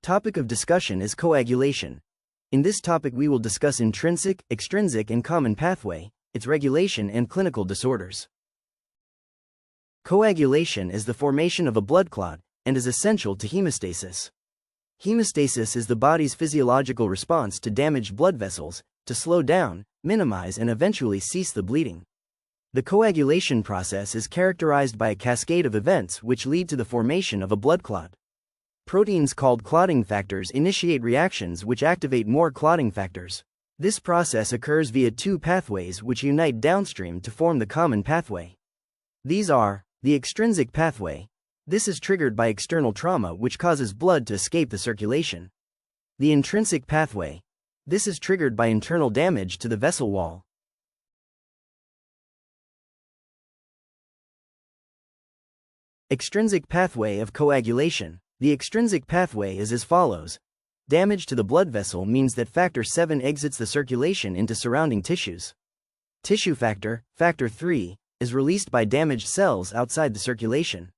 Topic of discussion is coagulation. In this topic we will discuss intrinsic, extrinsic and common pathway, its regulation and clinical disorders. Coagulation is the formation of a blood clot, and is essential to hemostasis. Hemostasis is the body's physiological response to damaged blood vessels, to slow down, minimize and eventually cease the bleeding. The coagulation process is characterized by a cascade of events which lead to the formation of a blood clot. Proteins called clotting factors initiate reactions which activate more clotting factors. This process occurs via two pathways which unite downstream to form the common pathway. These are the extrinsic pathway. This is triggered by external trauma which causes blood to escape the circulation. The intrinsic pathway. This is triggered by internal damage to the vessel wall. Extrinsic pathway of coagulation. The extrinsic pathway is as follows. Damage to the blood vessel means that factor VII exits the circulation into surrounding tissues. Tissue factor, factor III, is released by damaged cells outside the circulation.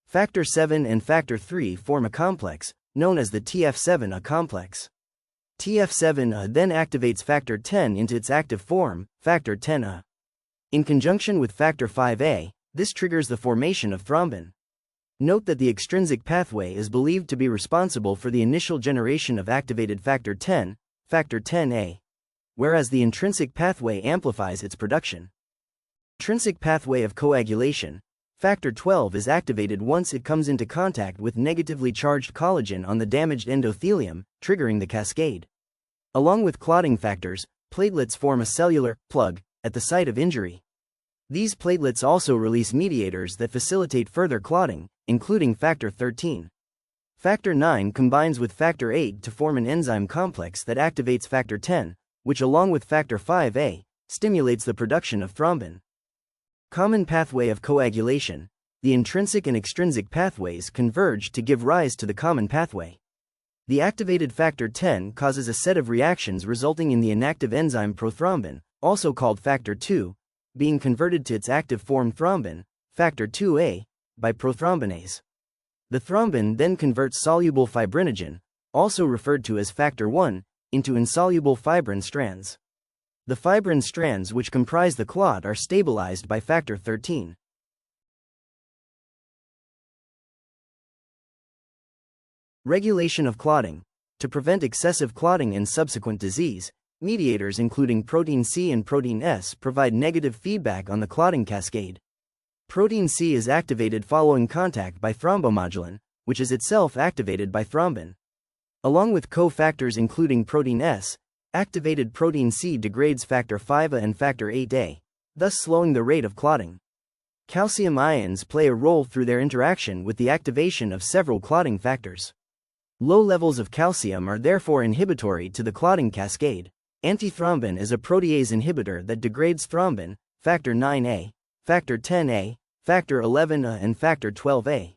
Factor VII and factor III form a complex, known as the TF7A complex. TF7A then activates factor X into its active form, factor Xa. In conjunction with factor VA, this triggers the formation of thrombin. Note that the extrinsic pathway is believed to be responsible for the initial generation of activated factor X, factor Xa, whereas the intrinsic pathway amplifies its production. Intrinsic pathway of coagulation. Factor XII is activated once it comes into contact with negatively charged collagen on the damaged endothelium, triggering the cascade. Along with clotting factors, platelets form a cellular plug at the site of injury. These platelets also release mediators that facilitate further clotting, including factor XIII. Factor IX combines with factor VIII to form an enzyme complex that activates factor X, which along with factor Vα, stimulates the production of thrombin. Common pathway of coagulation. The intrinsic and extrinsic pathways converge to give rise to the common pathway. The activated factor X causes a set of reactions resulting in the inactive enzyme prothrombin, also called factor II, being converted to its active form thrombin, factor IIa, by prothrombinase. The thrombin then converts soluble fibrinogen, also referred to as factor I, into insoluble fibrin strands. The fibrin strands which comprise the clot are stabilized by factor XIII. Regulation of clotting. To prevent excessive clotting and subsequent disease, mediators including protein C and protein S provide negative feedback on the clotting cascade. Protein C is activated following contact by thrombomodulin, which is itself activated by thrombin. Along with cofactors including protein S, activated protein C degrades factor Vα and factor VIIIa, thus slowing the rate of clotting. Calcium ions play a role through their interaction with the activation of several clotting factors. Low levels of calcium are therefore inhibitory to the clotting cascade. Antithrombin is a protease inhibitor that degrades thrombin, factor IXa, factor Xa, factor XIa and factor XIIa.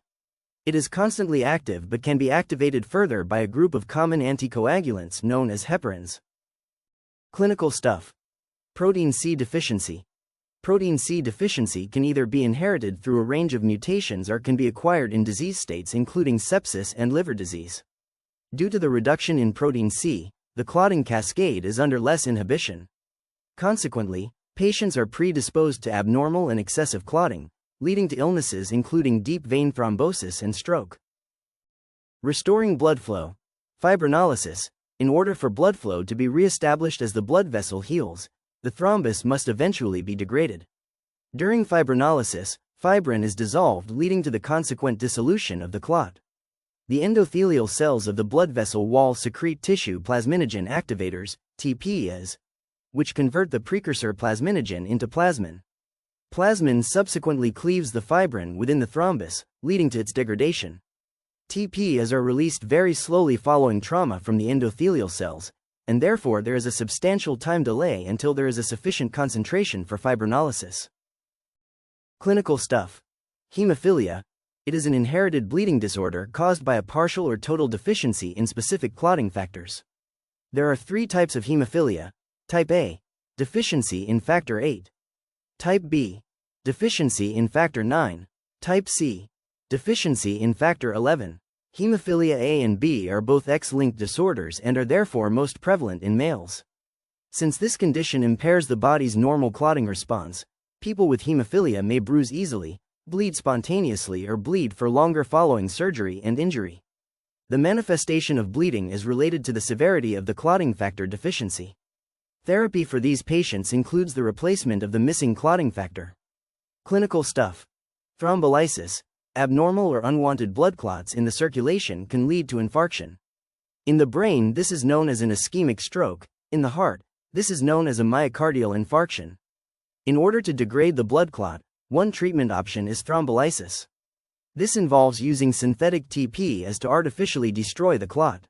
It is constantly active but can be activated further by a group of common anticoagulants known as heparins. Clinical stuff. Protein C deficiency. Protein C deficiency can either be inherited through a range of mutations or can be acquired in disease states including sepsis and liver disease. Due to the reduction in protein C, the clotting cascade is under less inhibition. Consequently, patients are predisposed to abnormal and excessive clotting, leading to illnesses including deep vein thrombosis and stroke. Restoring blood flow. Fibrinolysis. In order for blood flow to be re-established as the blood vessel heals, the thrombus must eventually be degraded. During fibrinolysis, fibrin is dissolved, leading to the consequent dissolution of the clot. The endothelial cells of the blood vessel wall secrete tissue plasminogen activators, TPAs, which convert the precursor plasminogen into plasmin. Plasmin subsequently cleaves the fibrin within the thrombus, leading to its degradation. TPAs are released very slowly following trauma from the endothelial cells, and therefore there is a substantial time delay until there is a sufficient concentration for fibrinolysis. Clinical stuff. Hemophilia. It is an inherited bleeding disorder caused by a partial or total deficiency in specific clotting factors. There are three types of hemophilia. Type A, deficiency in factor VIII. Type B, deficiency in factor IX. Type C, deficiency in factor XI. Hemophilia A and B are both X-linked disorders and are therefore most prevalent in males. Since this condition impairs the body's normal clotting response, people with hemophilia may bruise easily, bleed spontaneously, or bleed for longer following surgery and injury. The manifestation of bleeding is related to the severity of the clotting factor deficiency. Therapy for these patients includes the replacement of the missing clotting factor. Clinical stuff. Thrombolysis. Abnormal or unwanted blood clots in the circulation can lead to infarction. In the brain, this is known as an ischemic stroke. In the heart, this is known as a myocardial infarction. In order to degrade the blood clot, one treatment option is thrombolysis. This involves using synthetic TP as to artificially destroy the clot.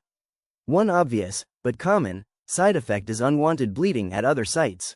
One obvious, but common, side effect is unwanted bleeding at other sites.